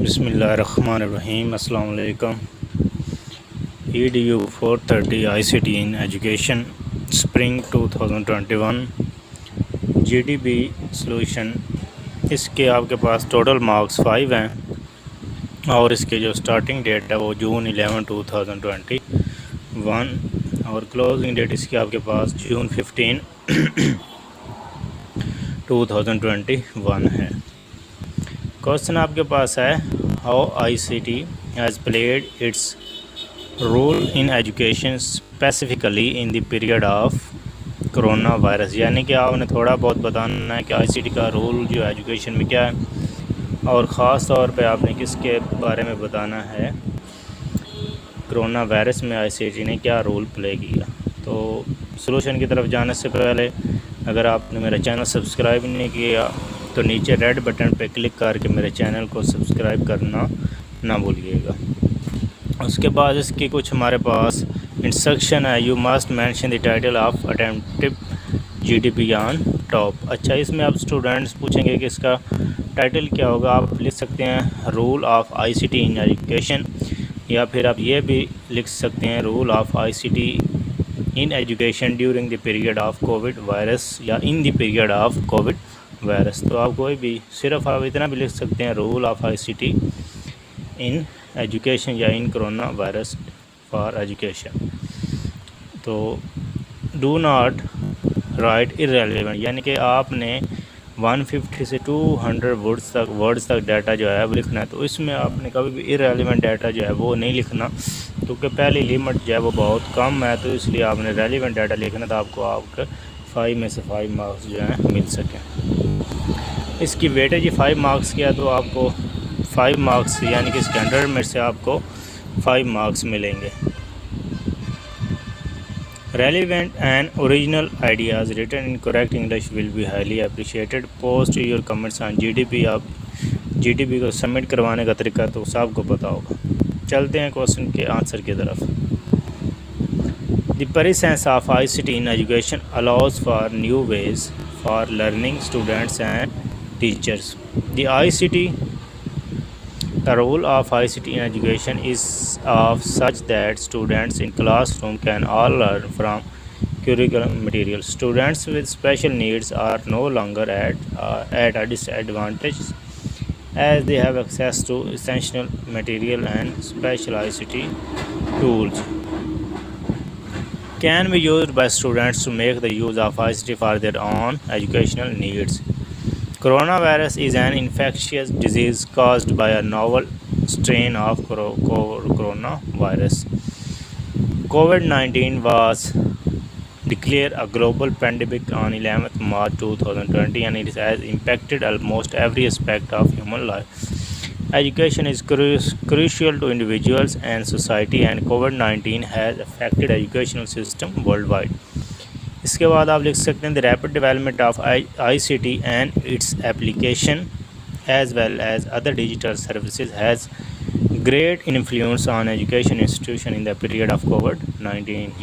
بسم اللہ الرحمن الرحیم. السلام علیکم. EDU 430 ICT in Education Spring 2021 GDP solution. اس کے آپ کے پاس ٹوٹل مارکس 5 ہیں اور اس کے جو سٹارٹنگ ڈیٹ ہے وہ جون 11 2021 اور کلوزنگ ڈیٹ اس کی آپ کے پاس جون 15 2021 ہے. کوشچن آپ کے پاس ہے how ICT has played its role in education specifically in the period of corona virus. یعنی کہ آپ نے تھوڑا بہت بتانا ہے کہ ICT کا رول جو ایجوکیشن میں کیا ہے اور خاص طور پہ آپ نے کس کے بارے میں بتانا ہے کرونا وائرس میں ICT نے کیا رول پلے کیا. تو سلوشن کی طرف جانے سے پہلے اگر آپ نے میرا چینل سبسکرائب نہیں کیا تو نیچے ریڈ بٹن پہ کلک کر کے میرے چینل کو سبسکرائب کرنا نہ بھولیے گا. اس کے بعد اس کی کچھ ہمارے پاس انسٹرکشن ہے. You must mention the title of attemptive GDP on top. اچھا، اس میں آپ اسٹوڈنٹس پوچھیں گے کہ اس کا ٹائٹل کیا ہوگا. آپ لکھ سکتے ہیں role of ICT in education, یا پھر آپ یہ بھی لکھ سکتے ہیں role of ICT in education during the period of covid virus یا in the period of covid virus. تو آپ کوئی بھی صرف آپ اتنا بھی لکھ سکتے ہیں role of ICT in education یا in corona virus for education. تو ڈو ناٹ رائٹ irrelevant، یعنی کہ آپ نے 150 سے 200 ورڈز تک ڈیٹا جو ہے وہ لکھنا ہے. تو اس میں آپ نے کبھی بھی irrelevant ڈیٹا جو ہے وہ نہیں لکھنا، کیونکہ پہلی لمٹ جو ہے وہ بہت کم ہے. تو اس لیے آپ نے ریلیونٹ ڈیٹا لکھنا تھا، آپ کو آپ کے 5 میں سے 5 مارکس جو ہیں مل سکیں. اس کی ویٹیج 5 مارکس کیا، تو آپ کو 5 مارکس یعنی کہ اس کے 100 میں سے آپ کو 5 مارکس ملیں گے. Relevant and original ideas written in correct English will be highly appreciated. Post your comments on GDP. آپ GDP کو سبمٹ کروانے کا طریقہ تو سب کو پتہ ہوگا. چلتے ہیں کوشچن کے آنسر کی طرف. The presence of ICT in education allows for new ways for learning students and teachers. The role of ICT in education is of such that students in classroom can all learn from curriculum materials. Students with special needs are no longer at a disadvantage as they have access to essential material and special ICT tools can be used by students to make the use of ICT for their own educational needs. Coronavirus is an infectious disease caused by a novel strain of coronavirus. COVID-19 was declared a global pandemic on 11th March 2020 and it has impacted almost every aspect of human life. Education is crucial to individuals and society, and COVID-19 has affected educational system worldwide. اس کے بعد آپ لکھ سکتے ہیں the rapid development of ICT and its application as well as other digital services has great influence on education institution in the period of COVID-19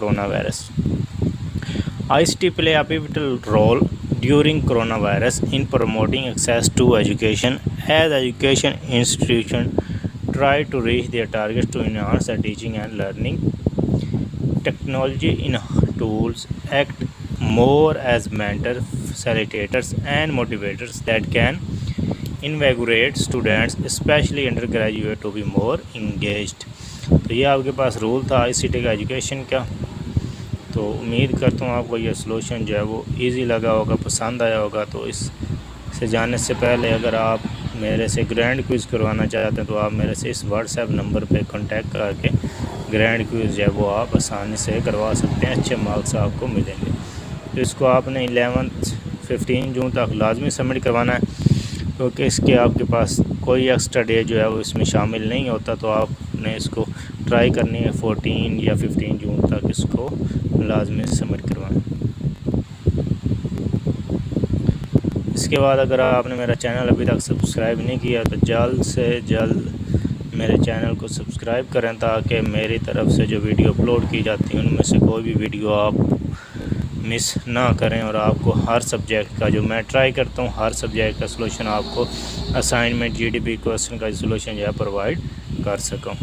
coronavirus. ICT play a pivotal role during coronavirus in promoting access to education as education institutions try to reach their targets to enhance the teaching and learning. Technology in tools act more as mentors, facilitators and motivators that can invigorate students, especially undergraduate, to be more engaged. تو یہ آپ کے پاس role تھا ICT کا education کا. تو امید کرتا ہوں آپ کو یہ سلوشن جو ہے وہ ایزی لگا ہوگا، پسند آیا ہوگا. تو اس سے جانے سے پہلے اگر آپ میرے سے گرینڈ کوئز کروانا چاہتے ہیں تو آپ میرے سے اس واٹس ایپ نمبر پہ کانٹیکٹ کر کے گرینڈ کوئز جو ہے وہ آپ آسانی سے کروا سکتے ہیں. اچھے مارکس آپ کو ملیں گے. تو اس کو آپ نے 15 جون تک لازمی سبمٹ کروانا ہے، کیونکہ اس کے آپ کے پاس کوئی ایکسٹرا ڈے جو ہے وہ اس میں شامل نہیں ہوتا. تو آپ نے اس کو ٹرائی کرنی ہے 14 یا 15 جون تک اس کو لازمی سبمٹ کروانا. اس کے بعد اگر آپ نے میرا چینل ابھی تک سبسکرائب نہیں کیا تو جلد سے جلد میرے چینل کو سبسکرائب کریں، تاکہ میری طرف سے جو ویڈیو اپلوڈ کی جاتی ہیں ان میں سے کوئی بھی ویڈیو آپ مس نہ کریں اور آپ کو ہر سبجیکٹ کا جو میں ٹرائی کرتا ہوں ہر سبجیکٹ کا سلوشن آپ کو اسائنمنٹ GDP کوسچن کا سلوشن جو ہے پرووائڈ کر سکوں.